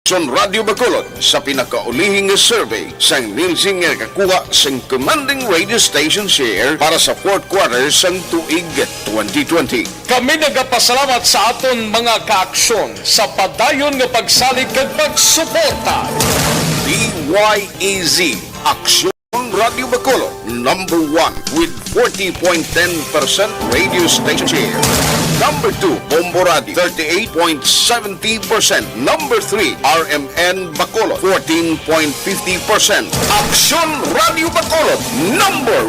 Son Radio Bacolod sa pinakaulihing survey sa Nielsen nga kakuha sa commanding radio station share para sa fourth quarter sang tuig 2020. Kami nagapasalamat sa aton mga kaaksyon sa padayon nga pagsalig kag pagsuporta. DYEZ Aksyon Radio Bacolod, number 1 with 40.10% radio station share. Number 2, Bombo Radio, 38.70%. Number 3, RMN Bacolod, 14.50%. Aksyon Radio Bacolod, number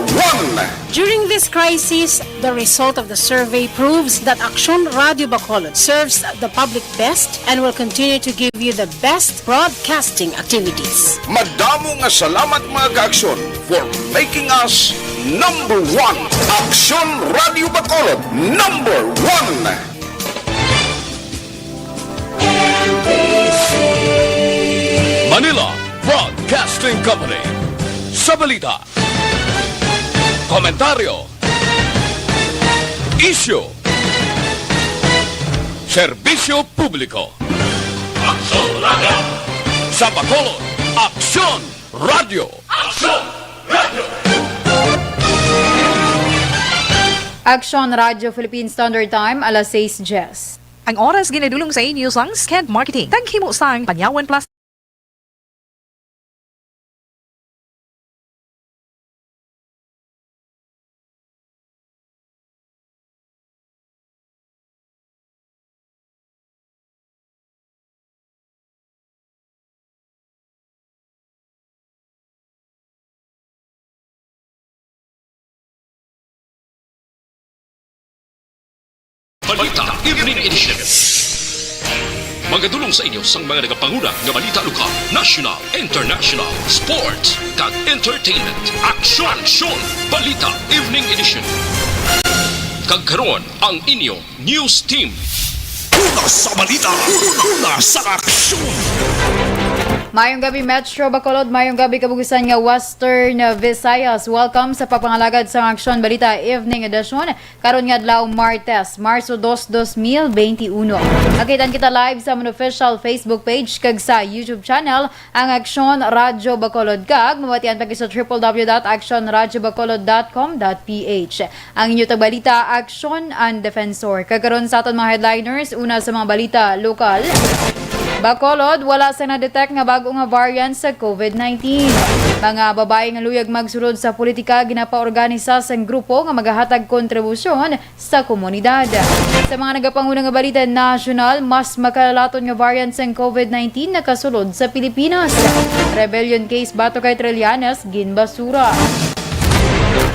1. During this crisis, the result of the survey proves that Aksyon Radio Bacolod serves the public best and will continue to give you the best broadcasting activities. Madamo nga salamat mga kaaksyon for making us number 1. Aksyon Radio Bacolod, number 1. Manila Broadcasting Company. Sa balita, komentaryo, isyu, serbisyo publiko. Aksyon Radio! Sa Bacolod, Aksyon Radio! Aksyon Radio! Aksyon Radio Philippine Standard Time, alas 6:10. Ang oras ginadulong sa inyo sang Sked Marketing. Tangkimo sang Panyawan Plus. Balita Evening Edition. Magadulong sa inyo sang mga nagapanguna nga balita lokal, national, international, sports, kag entertainment. Aksyon! Balita Evening Edition. Kag karon ang inyo news team. Una sa balita, una sa aksyon. Mayong gabi Metro Bacolod, mayong gabi kabugusan nga Western Visayas. Welcome sa pagpangalagad sa Aksyon Balita Evening Edition. Karon nga adlaw Martes, Marso 2, 2021. Akitan kita live sa among official Facebook page kag sa YouTube channel ang Aksyon Radio Bacolod kag mabatian pa sa www.actionradiobacolod.com.ph. Ang inyo tagbalita Aksyon and Defensor. Kagaron sa aton mga headliners, una sa mga balita lokal. Bacolod, wala sa na-detect nga bago nga variant sa COVID-19. Mga babae nga luyag magsulod sa politika ginapaorganisa sa grupo nga magahatag kontribusyon sa komunidad. Sa mga nagapanguna nga balita national, mas makalalaton nga variant sa COVID-19 nakasulod sa Pilipinas. Rebellion case bato kay Trillanes, ginbasura.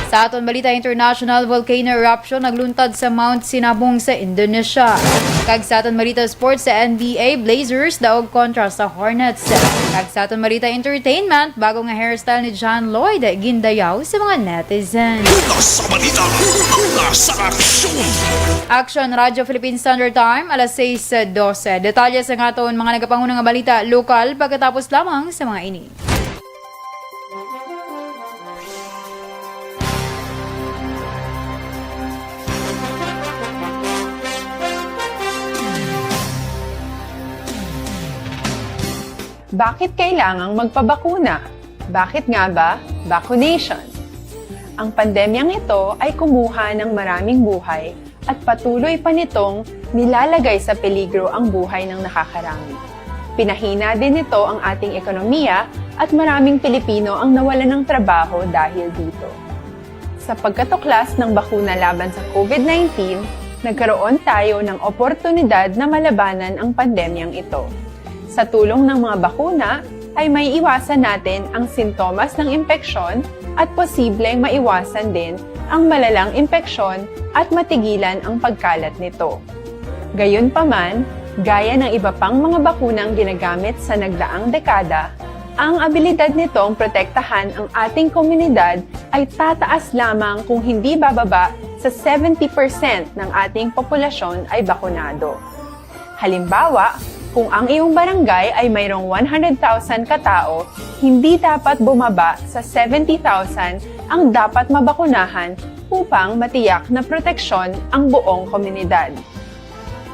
Sa aton balita international, volcano eruption nagluntad sa Mount Sinabung sa Indonesia. Kag sa aton balita sports sa NBA, Blazers daog kontra sa Hornets. Kag sa aton balita entertainment, bago nga hairstyle ni John Lloyd gindayaw sa mga netizen. Una sa balita, una sa aksyon. Action Radio Philippine Standard Time, alas 6:12. Detalye sa nga aton mga nagapanguna nga balita lokal pagkatapos lamang sa mga ini. Bakit kailangang magpabakuna? Bakit nga ba vaccination? Ang pandemyang ito ay kumuha ng maraming buhay at patuloy pa nitong nilalagay sa peligro ang buhay ng nakakarami. Pinahina din nito ang ating ekonomiya at maraming Pilipino ang nawalan ng trabaho dahil dito. Sa pagkatuklas ng bakuna laban sa COVID-19, nagkaroon tayo ng oportunidad na malabanan ang pandemyang ito. Sa tulong ng mga bakuna, ay may iwasan natin ang sintomas ng impeksyon at posibleng maiwasan din ang malalang impeksyon at matigilan ang pagkalat nito. Gayunpaman, gaya ng iba pang mga bakunang ginagamit sa nagdaang dekada, ang abilidad nitong protektahan ang ating komunidad ay tataas lamang kung hindi bababa sa 70% ng ating populasyon ay bakunado. Halimbawa, kung ang iyong barangay ay mayroong 100,000 katao, hindi dapat bumaba sa 70,000 ang dapat mabakunahan upang matiyak na proteksyon ang buong komunidad.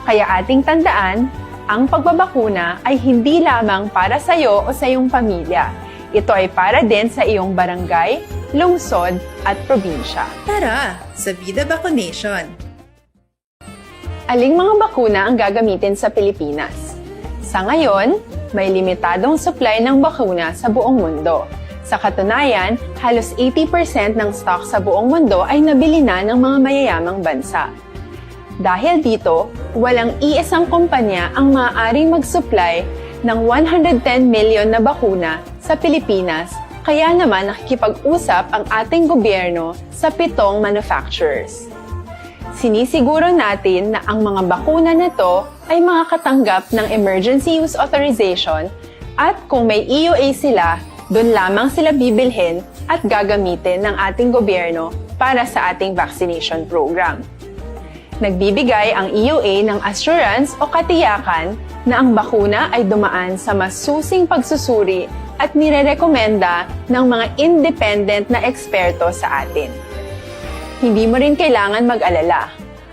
Kaya ating tandaan, Ang pagbabakuna ay hindi lamang para sa iyo o sa iyong pamilya. Ito ay para din sa iyong barangay, lungsod at probinsya. Tara, sa Vida Vaccination! Aling mga bakuna ang gagamitin sa Pilipinas? Sa ngayon, may limitadong supply ng bakuna sa buong mundo. Sa katunayan, halos 80% ng stock sa buong mundo ay nabili na ng mga mayayamang bansa. Dahil dito, walang iisang kumpanya ang maaaring mag-supply ng 110 million na bakuna sa Pilipinas, kaya naman nakikipag-usap ang ating gobyerno sa 7 manufacturers. Sinisiguro natin na ang mga bakuna na to ay makakatanggap ng Emergency Use Authorization at kung may EUA sila, doon lamang sila bibilhin at gagamitin ng ating gobyerno para sa ating vaccination program. Nagbibigay ang EUA ng assurance o katiyakan na ang bakuna ay dumaan sa masusing pagsusuri at nirerekomenda ng mga independent na eksperto sa atin. Hindi mo rin kailangan mag-alala.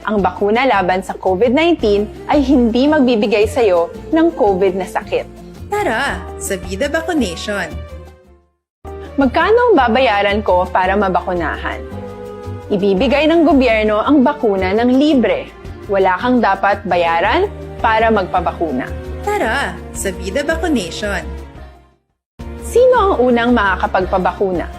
Ang bakuna laban sa COVID-19 ay hindi magbibigay sa iyo ng COVID na sakit. Tara, sa Vida Vaccination! Magkano ang babayaran ko para mabakunahan? Ibibigay ng gobyerno ang bakuna ng libre. Wala kang dapat bayaran para magpabakuna. Tara, sa Vida Vaccination! Sino ang unang makakapagpabakuna?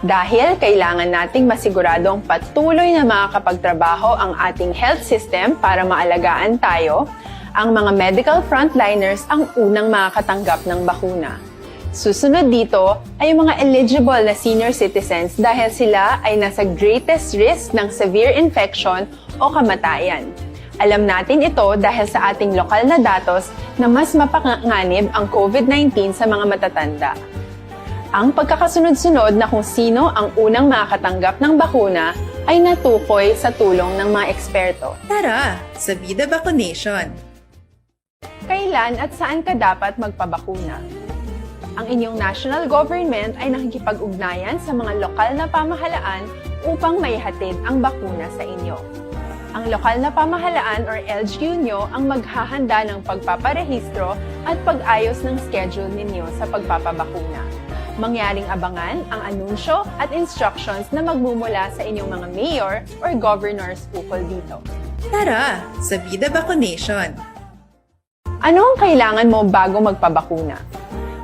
Dahil kailangan nating masiguradong patuloy na makakapagtrabaho ang ating health system para maalagaan tayo, ang mga medical frontliners ang unang makakatanggap ng bakuna. Susunod dito ay mga eligible na senior citizens dahil sila ay nasa greatest risk ng severe infection o kamatayan. Alam natin ito dahil sa ating lokal na datos na mas mapanganib ang COVID-19 sa mga matatanda. Ang pagkakasunod-sunod na kung sino ang unang makakatanggap ng bakuna ay natukoy sa tulong ng mga eksperto. Tara, sa Vida Vaccination! Kailan at saan ka dapat magpabakuna? Ang inyong national government ay nakikipag-ugnayan sa mga lokal na pamahalaan upang maihatid ang bakuna sa inyo. Ang lokal na pamahalaan or LGU nyo ang maghahanda ng pagpaparehistro at pag-ayos ng schedule ninyo sa pagpapabakuna. Mangyaring abangan ang anunsyo at instructions na magmumula sa inyong mga mayor or governors ukol dito. Tara, sa Vida Vaccination! Ano ang kailangan mo bago magpabakuna?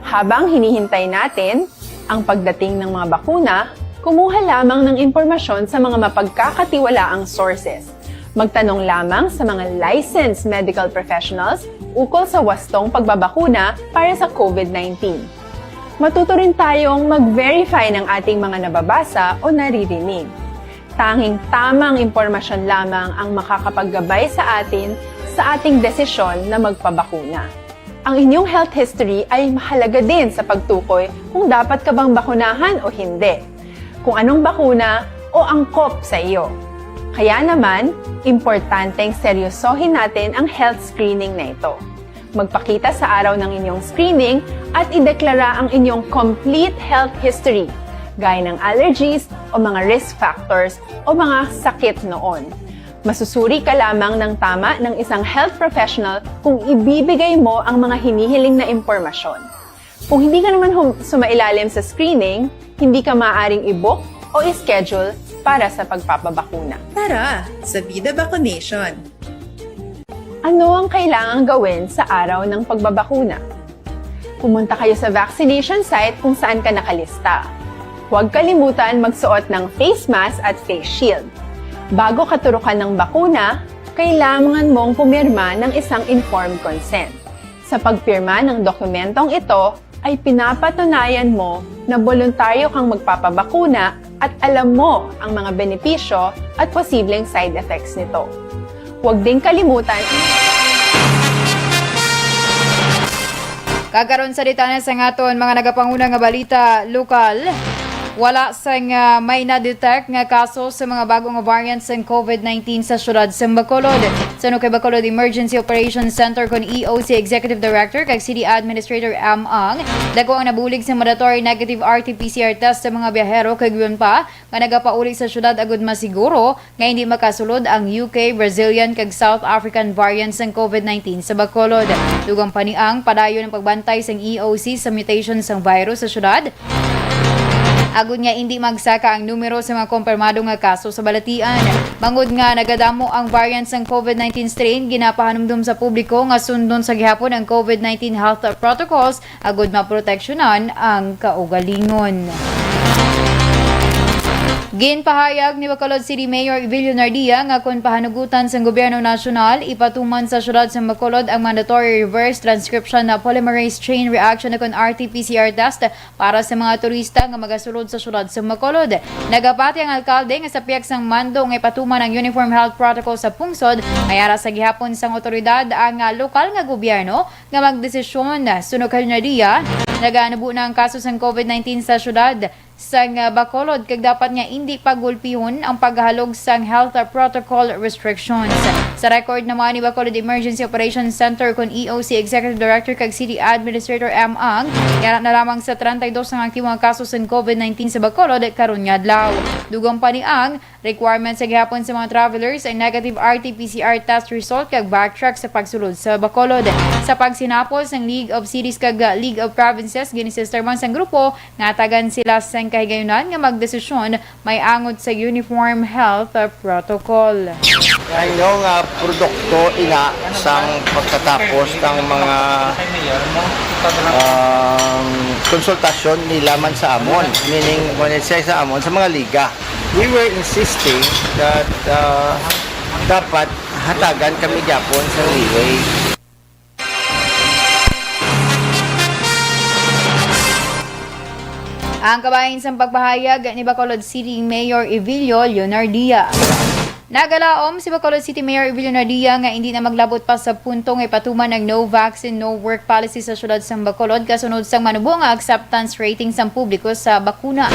Habang hinihintay natin ang pagdating ng mga bakuna, kumuha lamang ng impormasyon sa mga mapagkakatiwalaang sources. Magtanong lamang sa mga licensed medical professionals ukol sa wastong pagbabakuna para sa COVID-19. Matuto rin tayong mag-verify ng ating mga nababasa o naririnig. Tanging tamang impormasyon lamang ang makakapaggabay sa atin sa ating desisyon na magpabakuna. Ang inyong health history ay mahalaga din sa pagtukoy kung dapat ka bang bakunahan o hindi, kung anong bakuna o angkop sa iyo. Kaya naman, importanteng seryosohin natin ang health screening na ito. Magpakita sa araw ng inyong screening at ideklara ang inyong complete health history, gaya ng allergies o mga risk factors o mga sakit noon. Masusuri ka lamang ng tama ng isang health professional kung ibibigay mo ang mga hinihiling na impormasyon. Kung hindi ka naman sumailalim sa screening, hindi ka maaaring i-book o i-schedule para sa pagpapabakuna. Tara, sa Vida Vaccination! Ano ang kailangang gawin sa araw ng pagbabakuna? Pumunta kayo sa vaccination site kung saan ka nakalista. Huwag kalimutan magsuot ng face mask at face shield. Bago katurukan ng bakuna, kailangan mong pumirma ng isang informed consent. Sa pagpirma ng dokumentong ito, ay pinapatunayan mo na voluntaryo kang magpapabakuna at alam mo ang mga benepisyo at posibleng side effects nito. Huwag din kalimutan Kagaron sa detanas sa ngaton mga nagapanguna nga balita lokal. Wala sang may na-detect nga kaso sa mga bagong variants ng COVID-19 sa syudad sa Bacolod. Sa kay Bacolod Emergency Operations Center kon EOC Executive Director kag City Administrator M. Ang, dako ang nabulig sa mandatory negative RT-PCR test sa mga biyahero kag yun pa nga nagapaulig sa syudad agud masiguro nga hindi makasulod ang UK, Brazilian kag South African variants ng COVID-19 sa Bacolod. Dugang paniang padayon ng pagbantay sang EOC sa mutation sang virus sa syudad. Agud nga hindi magsaka ang numero sa mga kumpirmado nga kaso sa balatian. Bangod nga nagadamo ang variants ng COVID-19 strain, ginapahanumdum sa publiko nga sundon sa gihapon ang COVID-19 health protocols agud maproteksyonan ang kaugalingon. Ginpahayag ni Bacolod City Mayor Evilio Nardia nga kung pahanugutan sa gobyerno nasyonal, ipatuman sa syudad sa Bacolod ang mandatory reverse transcription na polymerase chain reaction na kon RT-PCR test para sa mga turista nga magasulod sa syudad sa Bacolod. Nagapati ang alkalde nga sa piyak sang mando nga ipatuman ang uniform health protocol sa pungsod, ayara sa gihapon sang otoridad ang lokal nga gobyerno nga magdesisyon. Sunog kay Nardia, naganubo na ang kaso sang COVID-19 sa syudad sang Bacolod kag dapat nga hindi pagulpihon ang paghalog sang health protocol restrictions. Sa record naman ni Bacolod Emergency Operations Center kon EOC Executive Director kag City Administrator M. Ang, kaya na lamang sa 32 ang aktibong kaso sa COVID-19 sa Bacolod karon nga adlaw. Dugang pa ni Ang, requirement sa gihapon sa mga travelers ay negative RT-PCR test result kag backtrack sa pagsulod sa Bacolod. Sa pagsinapol sang League of Cities kag League of Provinces ginisisterman sang grupo nga tagan sila sa kahigayunan nga magdesisyon may angot sa uniform health protocol. Yung produkto ina sang pagkatapos ng mga konsultasyon nila man sa amon, meaning when it says sa amon sa mga liga. We were insisting that dapat hatagan kami gyapon sa leeway. Ang kabahin sa pagpahayag ni Bacolod City Mayor Evilio Leonardia. Nagalaom si Bacolod City Mayor Evilio Leonardia nga hindi na maglabot pa sa puntong ipatuman ng no vaccine, no work policy sa syudad sa Bacolod kasunod sang manubo nga acceptance rating sa publiko sa bakuna.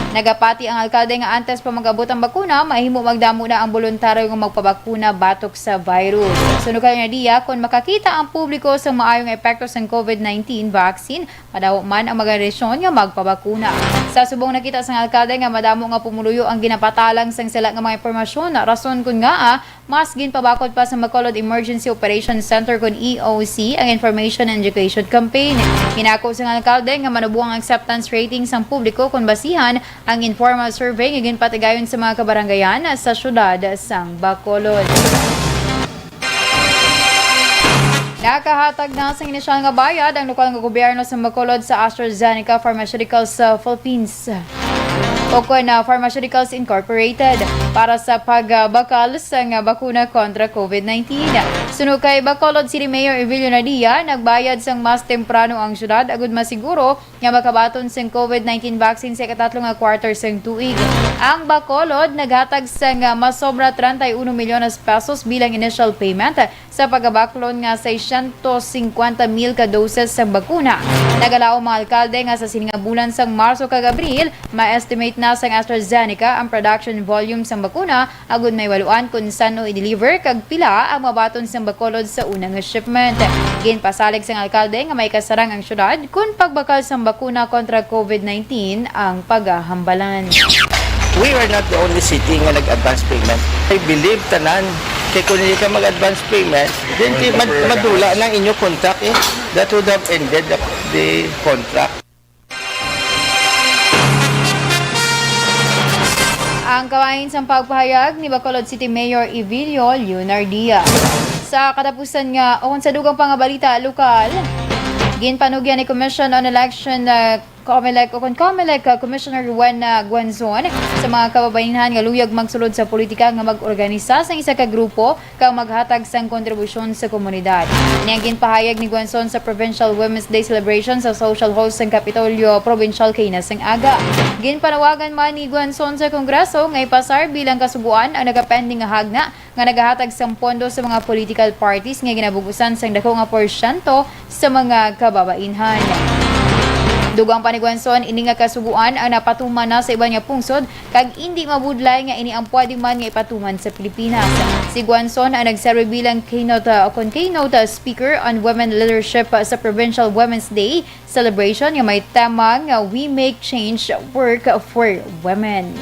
Nagapati ang alkalde nga antes pa magabot ang bakuna, mahimo magdamo na ang voluntaryo nga magpabakuna batok sa virus. Sunog kay Nadia, kung makakita ang publiko sa maayong epekto sa COVID-19 vaccine, madaw man ang magaresyon nga magpabakuna. Sa subong nakita sa alkalde nga madamo nga pumuluyo ang ginapatalang sang sila nga mga impormasyon, rason kun nga mas ginpabakod pa sa Bacolod Emergency Operations Center kun EOC ang Information and Education Campaign. Hinako sa alkalde nga manubo ang acceptance rating sang publiko kung basihan ang informal survey nga ginpatigayon sa mga kabarangayan sa syudad sang Bacolod. Nakahatag na sa inisyal nga bayad ang lokal nga gobyerno sa Bacolod sa AstraZeneca Pharmaceuticals Philippines o Pharmaceuticals Incorporated para sa pagbakal sa bakuna kontra COVID-19. Sunog kay Bacolod City Mayor Evilio Nadia, nagbayad sang mas temprano ang syudad agud masiguro nga makabaton sang COVID-19 vaccine sa ikatatlo nga quarter sang tuig. Ang Bacolod naghatag sang mas sobra 31 milyones pesos bilang initial payment sa pagbaklon nga 650,000 ka doses sa bakuna. Nagalaw mga alkalde nga sa siningabulan sang Marso kag Abril, ma-estimate na sang AstraZeneca ang production volume sang bakuna agud may waluan kung saan i-deliver kag pila ang mabaton sang Bacolod sa unang shipment. Ginpasalig sang alkalde nga may kasarang ang syudad kung pagbakal sang bakuna kontra COVID-19 ang paghahambalan. We were not the only city nga nag-advance payment. I believe tanan kay kung hindi ka mag-advance payment, then madula ng inyo contract that would have ended the contract. Ang kawain sa pagpahayag ni Bacolod City Mayor Evilio Leonardia. Sa katapusan nga, o sa dugang pangabalita lokal, ginpanugyan ni Commission on Election COMELEC Commissioner Juan Guanzon sa mga kababayenhan nga luyag magsulod sa politika nga mag-organisa sa isa ka grupo kang maghatag sang kontribusyon sa komunidad. Niyang ginpahayag ni Guanzon sa Provincial Women's Day celebration sa social hall sang Kapitolyo Provincial kay Nasang Aga. Ginpanawagan man ni Guanzon sa Kongreso nga ipasar bilang kasubuan ang nagapending nga hagna nga nagahatag sang pondo sa mga political parties nga ginabugusan sang dako nga porsyento sa mga kababayenhan. Dugang panigwanson ini nga kasuguan ang napatuman na sa iban nga pungsod kag hindi mabudlay nga ini ang pwede man nga ipatuman sa Pilipinas. Si Guanzon ang nagserve bilang keynote speaker on women leadership sa Provincial Women's Day celebration nga may tema nga We Make Change Work for Women.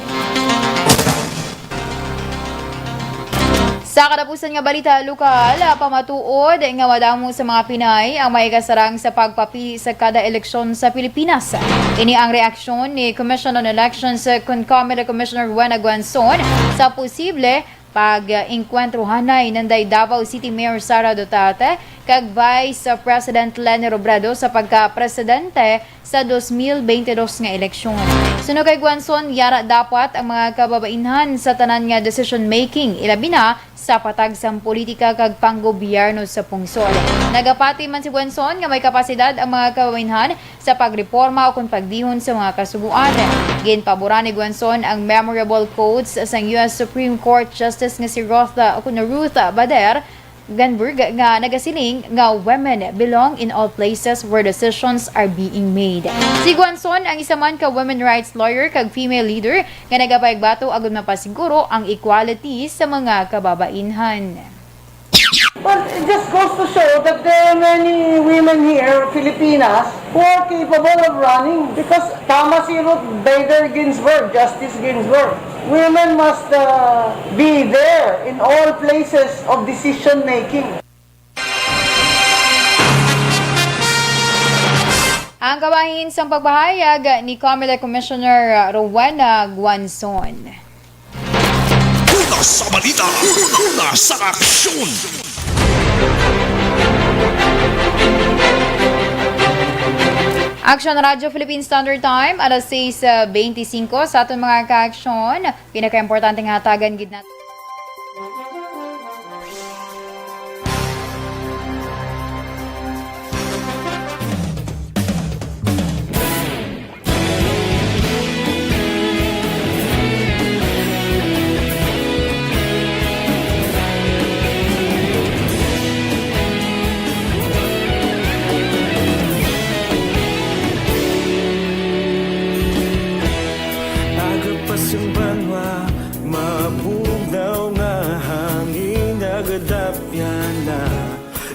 Sa katapusan nga balita lokal, pamatuod nga madamo sa mga Pinay ang may kasarang sa pagpapili sa kada eleksyon sa Pilipinas. Ini ang reaksyon ni Commission on Elections Concomitant Commissioner Rowena Guanzon sa posible pag-inkwentrohanay nanday Davao City Mayor Sara Duterte kag Vice President Leni Robredo sa pagka-presidente sa 2022 nga eleksyon. Suno kay Guanzon, yara dapat ang mga kababainhan sa tanan nga decision making, ilabi na sa patagsang politika kag panggobyerno sa pungsod. Nagapati man si Guanzon nga may kapasidad ang mga kababainhan sa pagreforma o kung pagdihon sa mga kasuguan. Ginpaboran ni Guanzon ang memorable quotes sa US Supreme Court Justice nga si Ruth Bader Ganburg nga nagasiling nga women belong in all places where decisions are being made. Si Guanzon ang isa man ka women rights lawyer kag female leader nga nagapayagbato agud mapasiguro ang equality sa mga kababainhan. Well, it just goes to show that there are many women here, Filipinas, who are capable of running. Because tama si Ruth Bader Ginsburg, Justice Ginsburg. Women must be there in all places of decision making. Ang kabahin sa pagbahayag ni Comelec Commissioner Rowena Guanzon. Una sa balita, una sa aksyon. Action Radio Philippine Standard Time, alas 6:25 sa aton mga ka-aksyon. Pinaka-importanteng hatagan gid natin.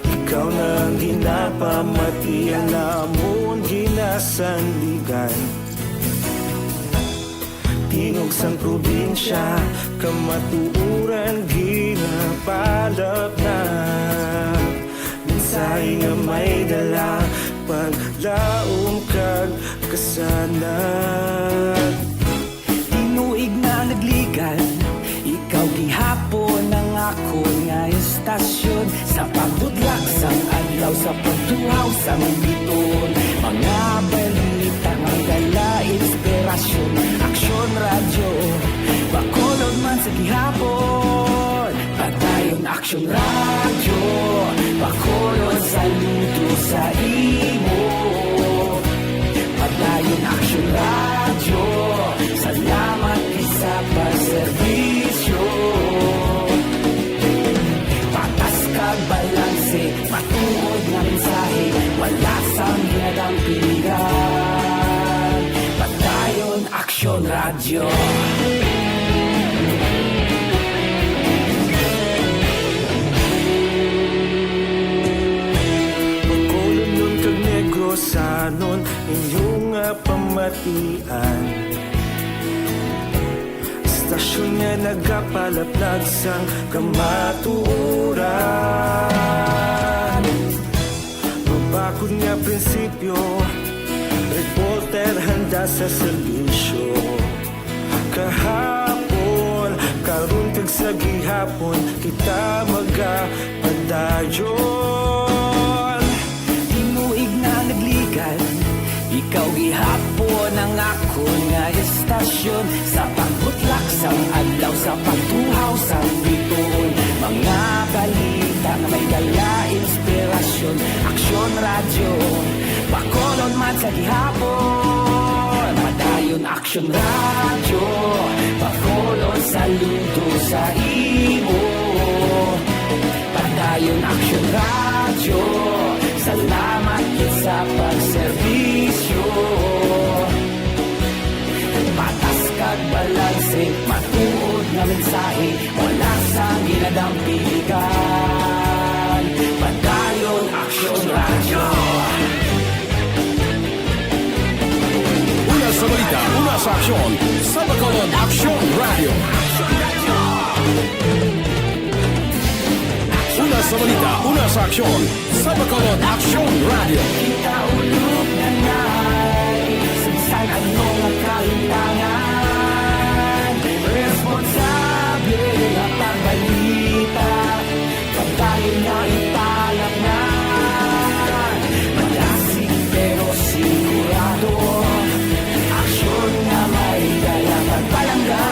Ikaw nang ginapamatian namon ginasandigan. Tingog sang probinsya kamatuuran ginapalap na. Minsay nga may dala paglaom kag kasanat. Tinuig na nagligan, ikaw gihapon ang ako nga estasyon. Sa pagbudlak sang adlaw, sa pagtuhaw sang biton. Mga balita nga dala inspirasyon. Aksyon radyo, bakolod man sa gihapon. Padayon aksyon radyo, bakolod sa luto sa imo. Padayon aksyon radyo, salamat isa pa serbisyo. Patas kag balanse, matuod na mensahe, wala sang hinadang pilihan. Padayon aksyon radyo. Pagkolon nun kag negrosanon, inyong pamatian. Istasyon nga nagapalaplag sang kamatuuran. Mabakod nga prinsipyo, reporter handa sa serbisyo. Kahapon, karon kag sa gihapon, kita magapadayon. Tinuig na nagligan, ikaw gihapon ang ako nga estasyon. Sa pagbutlak sang adlaw, sa pagtuhaw sang biton. Mga balita na may dala inspirasyon. Aksyon radyo, bakolon man sa gihapon. Padayon aksyon radyo, bakolon sa luto sa imo. Padayon aksyon radyo, salamat sa pagserbisyo. mensahe, wala sa ginadampigan. Padayon Aksyon Radyo. Una sa balita, una sa aksyon, sa Bacolod Aksyon Radio. Una sa balita, una sa aksyon, sa Bacolod Aksyon Radio. Kita ulog na nai, sagsay anong ang kalintangan. Responsable ang pagbalita, pagkain na ipalak na. Malasig pero sigurado, aksyon na may dala pagpalangga.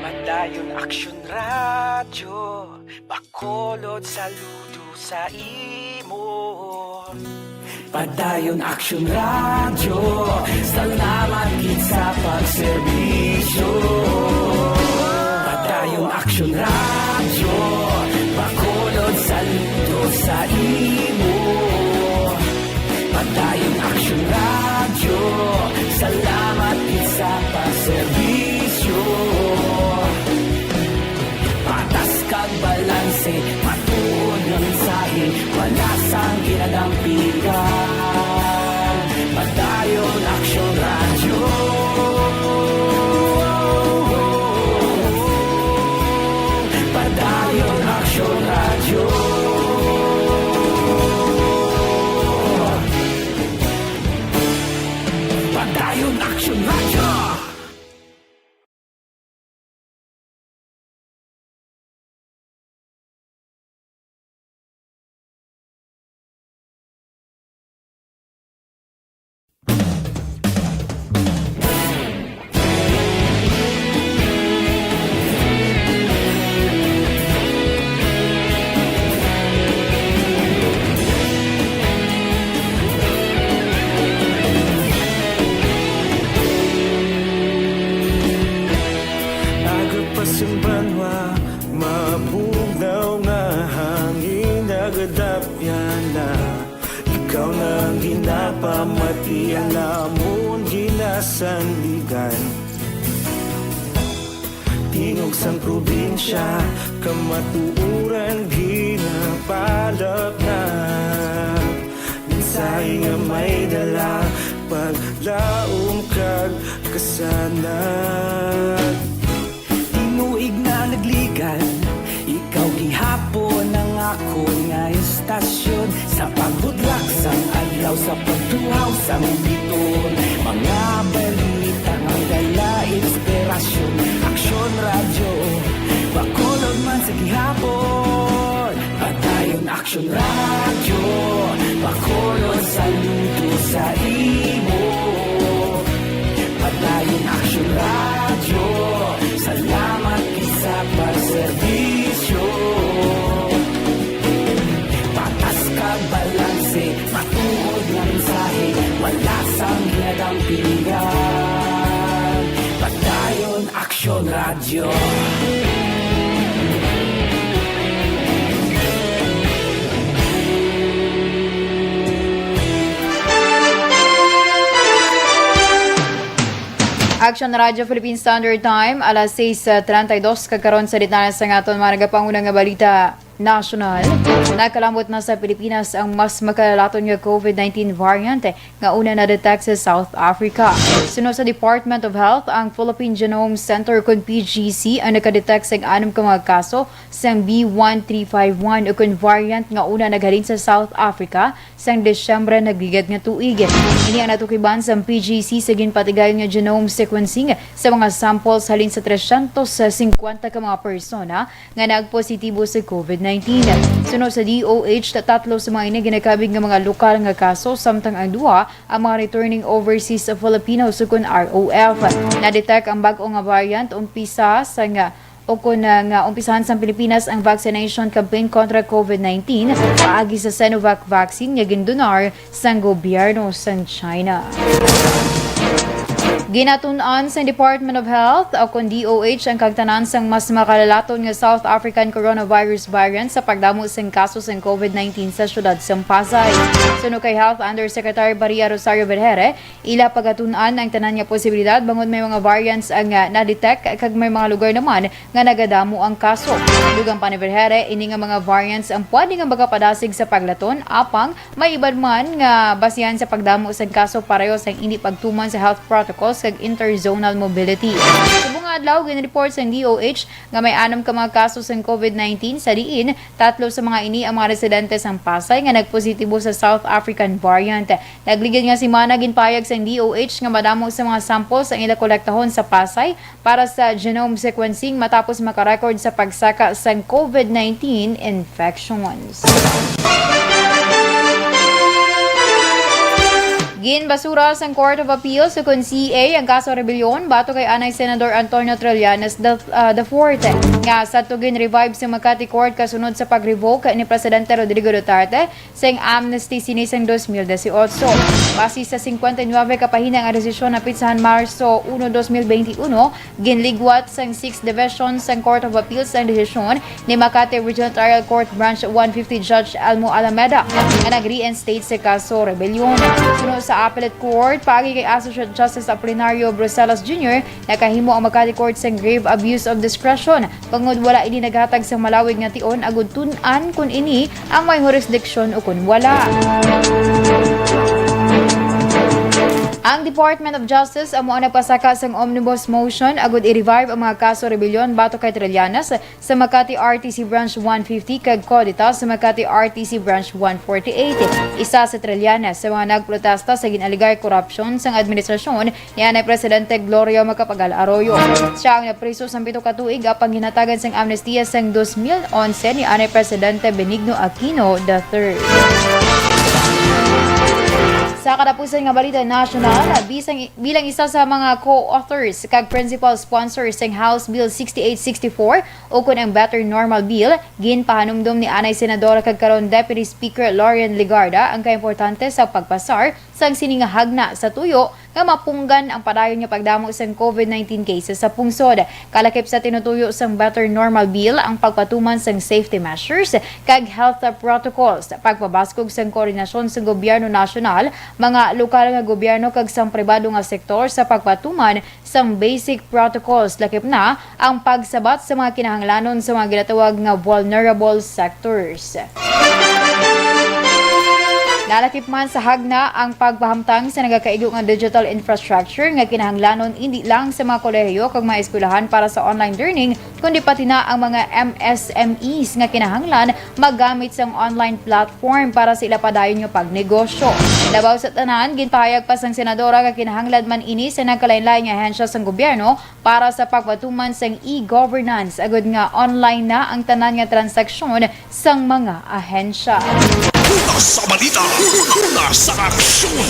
Padayon Aksyon Radyo, Bacolod saludo sa imo. Padayon Aksyon Radyo, salamat gid sa pagserbisyo. Padayon Aksyon Radyo, Bacolod saludo sa imo. Padayon Aksyon Radyo, salamat gid sa pagserbisyo. Patas kag balanse, matuod ng mensahe, wala sang ginadampigan. Padayon Aksyon Radyo. Padayon Aksyon Radyo. Padayon Aksyon Radyo. Nagapasimbanwa, mabugnaw nga hangin nagadapyan na. Ikaw na ginapamatian namon ginasandigan. Tingog sang probinsya, kamatuuran ginapalap na. Minsay nga may dala, paglaom kag kasanag. Tinuig na nagligan, ikaw gihapon ang ako nga istasyon. Sa pagbudlak sang adlaw, sa pagtuhaw sang biton. Mga balita nga dala inspirasyon. Aksyon Radyo, Bacolod man sa gihapon. Padayon Aksyon Radyo, Bacolod saludo sa imo. Padayon Aksyon Radyo, salamat sa pagserbisyo. Patas kag balanse, matuod ng mensahe, wala sang ginadampigan. Padayon Aksyon Radyo. Action Radio Philippine Standard Time, alas 6:32 kakaron sa ditana sa ngaton mga nagapangunang nga balita national. Nakalambot na sa Pilipinas ang mas makalalaton nga COVID-19 variant nga una na detect sa South Africa. Sunod sa Department of Health, ang Philippine Genome Center kung PGC ang nakadetect sa 6 ka mga kaso sa B1351 o kung variant nga una naghalin sa South Africa sang Desyembre nagligad nga tuig. Ini ang natukiban sa PGC sa ginpatigayon nga genome sequencing sa mga samples halin sa 350 ka mga persona nga nagpositibo sa COVID-19. Sunod sa DOH, tatlo sa mga ini ginakabig nga mga lokal nga kaso samtang ang duha ang mga returning overseas Filipinos sukun ROF. Na-detect ang bag-o nga variant umpisa sa nga o kung nga umpisahan sa Pilipinas ang vaccination campaign kontra COVID-19 paagi sa Sinovac vaccine nga gindonar sa gobyerno sa China. Ginatun-an sa Department of Health o kung DOH ang kagtanan sang mas makalalaton nga South African coronavirus variant sa pagdamo sang kaso sang COVID-19 sa syudad sang Pasay. Suno kay Health Undersecretary Maria Rosario Vergere, ila pagatun-an ang tanan nga posibilidad bangod may mga variants ang na-detect kag may mga lugar naman nga nagadamo ang kaso. Dugang pa ni Vergere, ini nga mga variants ang pwede nga magapadasig sa paglaton apang may iban man nga basihan sa pagdamo sang kaso pareho sang hindi pagtuman sa health protocols kag interzonal mobility. Subong adlaw ginreport sang DOH nga may 6 ka mga kaso sang COVID-19 sa diin, 3 sa mga ini ang mga residente sang Pasay nga nagpositibo sa South African variant. Nagligid nga si Mana ginpayag sang DOH nga madamo sa mga samples ang ila kolektahon sa Pasay para sa genome sequencing matapos makarecord sa pagsaka sang COVID-19 infections. Ginbasura sa Court of Appeals sa CA ang kaso rebellion bato kay Anay Senador Antonio Trillanes IV nga sa tugin revive sa Makati Court kasunod sa pag-revoke ni Presidente Rodrigo Duterte sa amnesty sinisang 2018. Base sa 59 kapahina nga desisyon na pitsahan Marso 1, 2021, ginligwat sa 6th Division sa Court of Appeals ang desisyon ni Makati Regional Trial Court Branch 150 Judge Elmo Alameda nga nag-reinstate sa kaso rebellion. Sunod sa Appellate Court, paagi kay Associate Justice Apolinario Bruselas Jr. nakahimo ang Makati Court sa grave abuse of discretion pangod wala ini naghatag sa malawig nga tion agud tun-an kun ini ang may jurisdiction o kun wala. Ang Department of Justice amo ang nagpasaka sang omnibus motion agud i-revive ang mga kaso rebellion bato kay Trillanes sa Makati RTC Branch 150 kag Codita sa Makati RTC Branch 148. Isa sa Trillanes sa mga nagprotesta sa ginaligay korupsyon sang administrasyon ni Anay Presidente Gloria Macapagal Arroyo. Siya ang napriso sang 7 ka tuig apang ginatagan sang amnestiya sang 2011 ni Anay Presidente Benigno Aquino III. Sa katapusan nga balita national, bilang isa sa mga co-authors kag principal sponsors ng House Bill 6864 o kun ang Better Normal Bill, ginpahanumdum ni Anay Senadora kag karon Deputy Speaker Lauren Legarda ang kaimportante sa pagpasar sang siningahagna sa tuyo nga mapunggan ang padayon nga pagdamo sang COVID-19 cases sa pungsod. Kalakip sa tinutuyo sang Better Normal Bill ang pagpatuman sang safety measures kag health protocols, pagpabaskog sang koordinasyon sa gobyerno nasyonal, mga lokal nga gobyerno kag sang pribado nga sektor sa pagpatuman sang basic protocols, lakip na ang pagsabat sa mga kinahanglanon sa mga ginatawag nga vulnerable sectors. Lalakip man sa hagna ang pagpahamtang sa nagakaigo nga digital infrastructure nga kinahanglanon hindi lang sa mga kolehiyo kag mga eskwelahan para sa online learning kundi pati na ang mga MSMEs nga kinahanglan maggamit sang online platform para sa ila padayon nga pagnegosyo. Labaw sa tanan, ginpahayag pa sang senadora nga kinahanglan man ini sa nagkalain-lain nga ahensya sang gobyerno para sa pagpatuman sang e-governance agud nga online na ang tanan nga transaksyon sang mga ahensya. Una sa balita, una sa aksyon.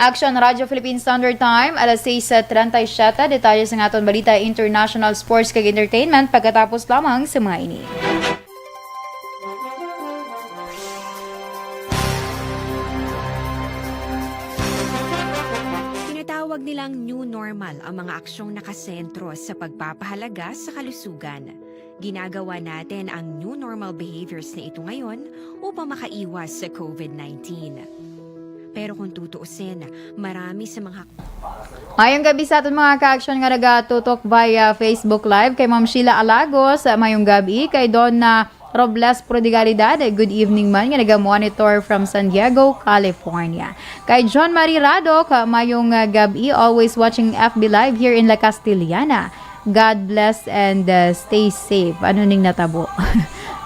Action Radio Philippine Standard Time, alas 6:37. Detalye sa aton balita international sports kag entertainment pagkatapos lamang sa mga ini. Tinatawag nilang new normal ang mga aksyong nakasentro sa pagpapahalaga sa kalusugan. Ginagawa natin ang new normal behaviors na ito ngayon upang makaiwas sa COVID-19. Pero kung tutuusin, marami sa mga... Mayong gabi sa aton mga ka-action nga nagatutok via Facebook Live kay Ma'am Sheila Alagos. Mayong gabi kay Donna Robles Prodigalidad. Good evening man nga naga-monitor from San Diego, California. Kay John Marie Radok, mayong gabi, always watching FB Live here in La Castillana. God bless and stay safe. Ano ning natabo?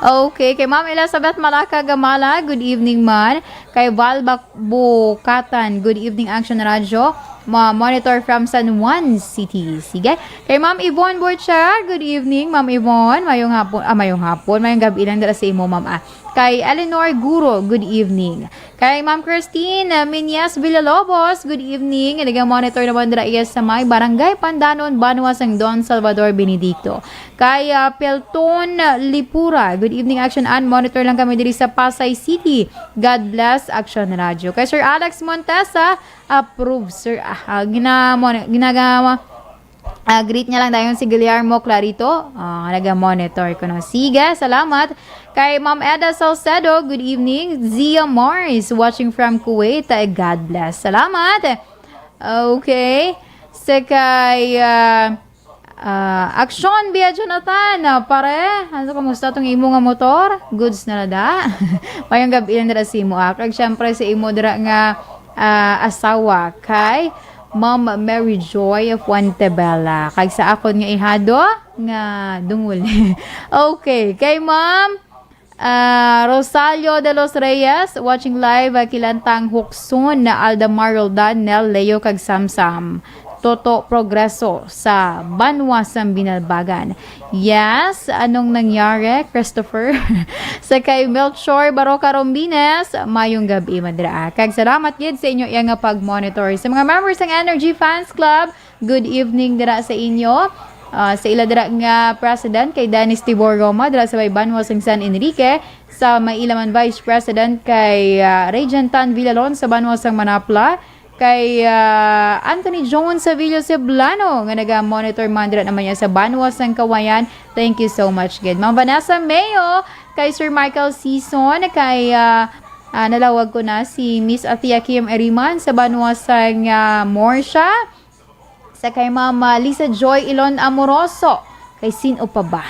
Okay, kay Ma'am Elizabeth Malaka Gamala, good evening man. Kay Val Bukatan, good evening Action Radio. Monitor from San Juan City. Sige. Kay Ma'am Yvonne Borchar, good evening Ma'am Yvonne. Mayong hapon, mayong gabi lang dala sa imo Ma'am. Kay Eleanor Guro, good evening. Kay Ma'am Christine Minyas Villalobos, good evening. Nag-monitor naman dira iya sa may Barangay Pandanon, Banuas ang Don Salvador Benedicto. Kay Pelton Lipura, good evening Action and monitor lang kami diri sa Pasay City. God bless Action Radio. Kay Sir Alex Montesa, approve sir. Ginagawa greet niya lang dayon si Guillermo Clarito. Naga-monitor ko no. Sige, salamat. Kay Ma'am Eda Salcedo, good evening. Zia Mars, watching from Kuwait. God bless. Salamat. Okay. Sa kay Action Bia Jonathan, pare. Ano kamusta tong imo nga motor? Goods na da. Mayong gabi lang dira si mo. Kag syempre sa imo dira nga asawa kay Ma'am Mary Joy of Fuentebella. Kag sa akon nga ihado nga dungol. Okay, kay Ma'am Rosalio de los Reyes, watching live Kilantang Hukson na Aldamar Roldan, Nel Leo kag Samsam. Toto Progreso sa Banwasang Binalbagan. Yes, anong nangyari, Christopher? Sa kay Melchor Baroca Rombines, mayong gabi madra. Kag salamat gid sa inyo nga pag-monitor. Sa mga members ng Energy Fans Club, good evening dira sa inyo. Sa ila dira nga President kay Dennis Tibor Roma dira sa Banwasang San Enrique, sa may ilaman Vice President kay Regentan Villalon sa Banwasang Manapla, kay Anthony John Sevilla Ceblano nga naga-monitor mandira naman niya sa Banwasang Kawayan. Thank you so much gid. Ma'am Vanessa Mayo, kay Sir Michael Season, kay nalawag ko na si Miss Atia Kim Eriman sa Banwasang Morsha, sa kay Ma'am Lisa Joy Ilon Amoroso, kay sino pa ba?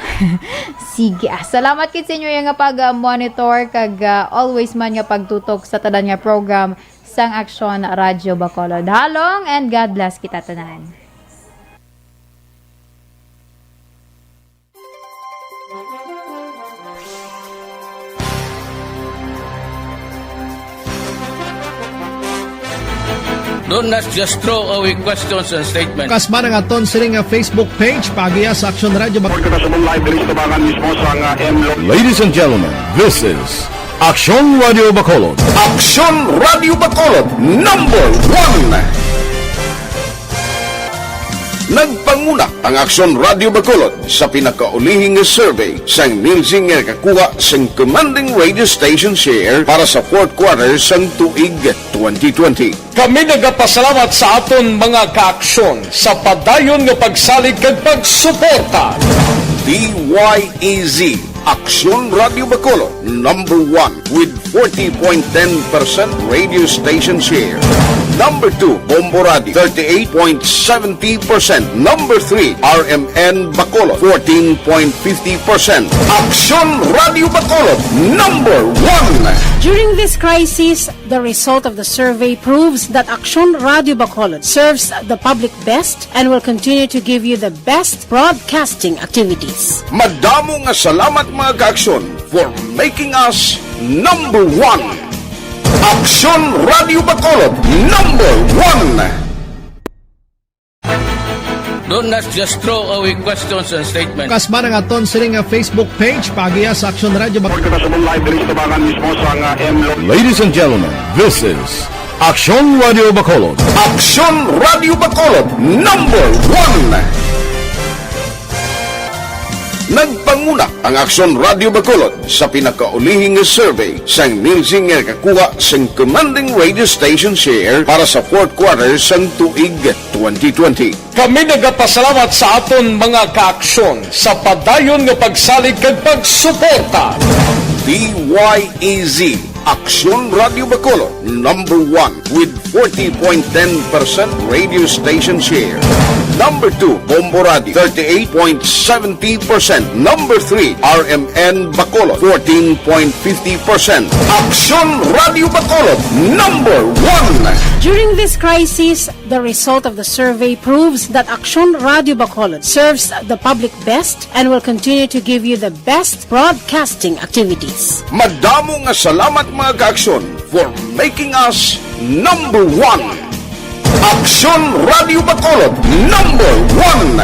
Sige, salamat kit sa inyo nga pag-monitor kag always man nga pagtutok sa tanan nga program sang Aksyon Radio Bacolod. Halong and God bless kita tanan. Don't not just throw away questions and statements. Kasma ng aton siring Facebook page pagiya sa Action Radio Bacolod. Ladies and gentlemen, this is Action Radio Bacolod. Action Radio Bacolod number 1. Nagpanguna ang Action Radio Bacolod sa pinakaulihing survey sang Nielsen nga kakuha sang commanding radio station share para sa fourth quarter sang tuig 2020. Kami nagapasalamat sa aton mga kaaksyon sa padayon nga pagsalig kag pagsuporta. DYEZ Action Radio Bacolod number 1 with 40.10% radio station share. Number 2, Bombo Radio, 38.70%. Number 3, RMN Bacolod, 14.50%. Action Radio Bacolod, number 1. During this crisis, the result of the survey proves that Action Radio Bacolod serves the public best and will continue to give you the best broadcasting activities. Madamo nga salamat mga kaaksyon for making us number 1. Action Radio Bacolod number 1. Don't not just throw away questions and statements. Kasma ng aton siring Facebook page pagiya sa Action Radio Bacolod. Ladies and gentlemen, this is Action Radio Bacolod. Action Radio Bacolod number 1. Nagpanguna ang Action Radio Bacolod sa pinakaulihing survey sang Nielsen nga kakuha sang commanding radio station share para sa fourth quarter sang tuig 2020. Kami nagapasalamat sa aton mga kaaksyon sa padayon nga pagsalig kag pagsuporta. DYEZ Action Radio Bacolod number 1 with 40.10% radio station share. Number 2, Bombo Radio, 38.70%. Number 3, RMN Bacolod, 14.50%. Action Radio Bacolod, number 1. During this crisis, the result of the survey proves that Action Radio Bacolod serves the public best and will continue to give you the best broadcasting activities. Madamo nga salamat mga kaaksyon for making us number 1. Action Radio Bacolod number 1.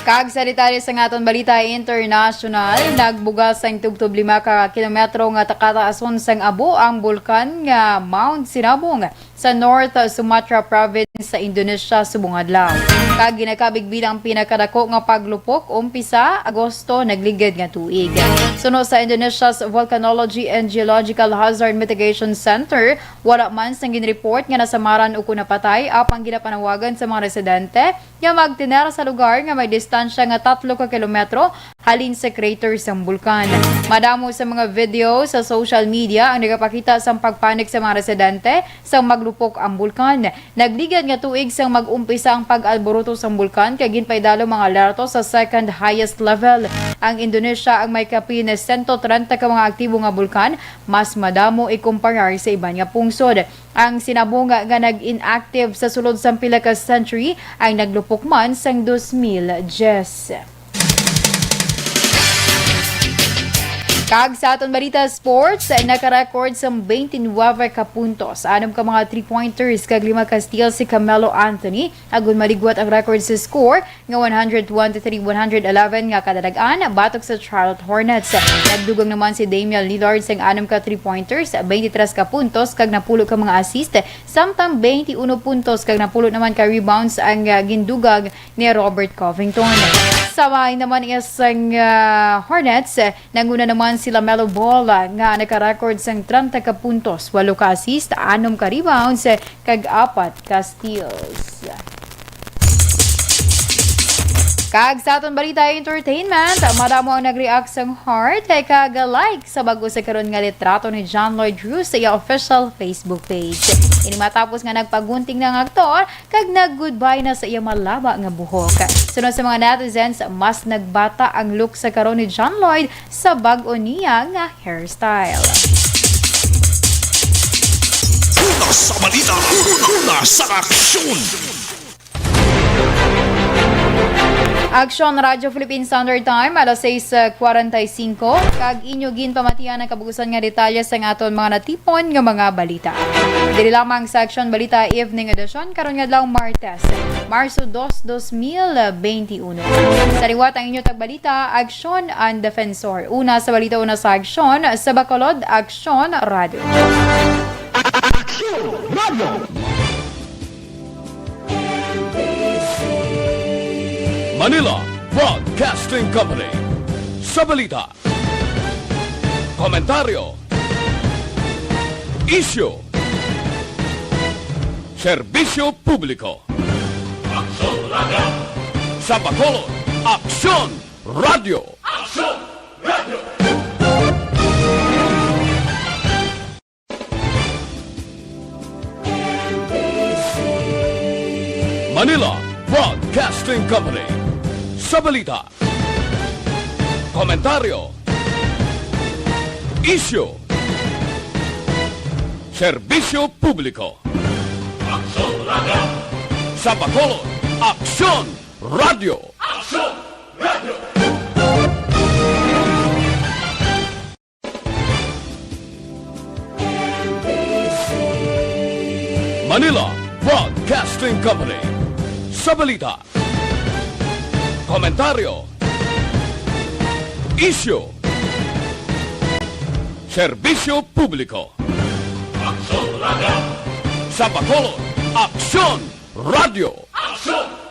Kag sa detalye sa ngaton balita international, nagbugas sang tubtub 5 ka kilometro nga takataason sang abo ang bulkan nga Mount Sinabung sa North Sumatra Province sa Indonesia subong adlaw. Kag ginakabig bilang pinakadako nga paglupok umpisa Agosto nagligid nga tuig. Suno sa Indonesia's Volcanology and Geological Hazard Mitigation Center, wala man sang ginreport nga nasamaran o kunapatay apang ginapanawagan sa mga residente nga magtinera sa lugar nga may distansya nga 3 ka kilometro halin sa crater sang bulkan. Madamo sa mga video sa social media ang nagapakita sa pagpanik sa mga residente sa maglupok ang bulkan. Nagligad nga tuig sang mag-umpisa ang pag-alboroto sang bulkan kay ginpaydalo mga alerto sa second highest level. Ang Indonesia ang may kapin 130 ka mga aktibo nga bulkan, mas madamo ikumparar sa iban nga pungsod. Ang Sinabung nga nag-inactive sa sulod sang pila ka century ay naglupok man sang 2010. Kag sa aton balita sports, nakarecord sa 29 ka puntos. 6 ka mga 3-pointers kag 5 ka steal si Carmelo Anthony. Agon maligwat ang record sa score nga 123-111 nga kadadagan batok sa Charlotte Hornets. Nagdugang naman si Damian Lillard sa 6 ka 3-pointers, 23 ka puntos kag 10 ka mga assist, samtang 21 puntos kag 10 naman ka rebounds ang gindugag ni Robert Covington. Samay naman isang Hornets, nanguna naman si LaMelo Ball nga naka-record sang 30 ka puntos, 8 ka assist, 6 ka rebounds, kag 4 ka steals. Kag sa aton balita entertainment, madamo ang nag-react sang heart kag like sa bago sa karon nga litrato ni John Lloyd Cruz sa iya official Facebook page. Ini matapos nga nagpagunting ng aktor kag nag-goodbye na sa iya malaba nga buhok. Sunod sa mga netizens, mas nagbata ang look sa karon ni John Lloyd sa bag-o niya nga hairstyle. Una sa balita, una sa aksyon. Aksyon Radyo Philippine Standard Time, alas 6:45. Kag inyo ginpamatian ang kabugusan nga detalye sa aton mga natipon nga mga balita. Dili lamang sa Aksyon Balita Evening Edition karon nga adlaw Martes, Marso 2, 2021. Sa liwat ang inyo tagbalita, Aksyon ang Defensor. Una sa balita, una sa Aksyon, sa Bacolod, Aksyon Radio. Aksyon Radio. Manila Broadcasting Company. Sa balita, komentaryo, issue, serbisyo publiko. Aksyon Radio. Sa Bacolod, Aksyon Radio. Aksyon Radio. Manila Broadcasting Company. Sa balita, komentaryo, issue, serbisyo publiko. Aksyon Radio. Sa Bacolod, Aksyon Radio. Aksyon Radio. Manila Broadcasting Company. Sa balita, komentaryo, issue, serbisyo publiko. Aksyon Radio. Sa Bacolod, Aksyon Radio. Aksyon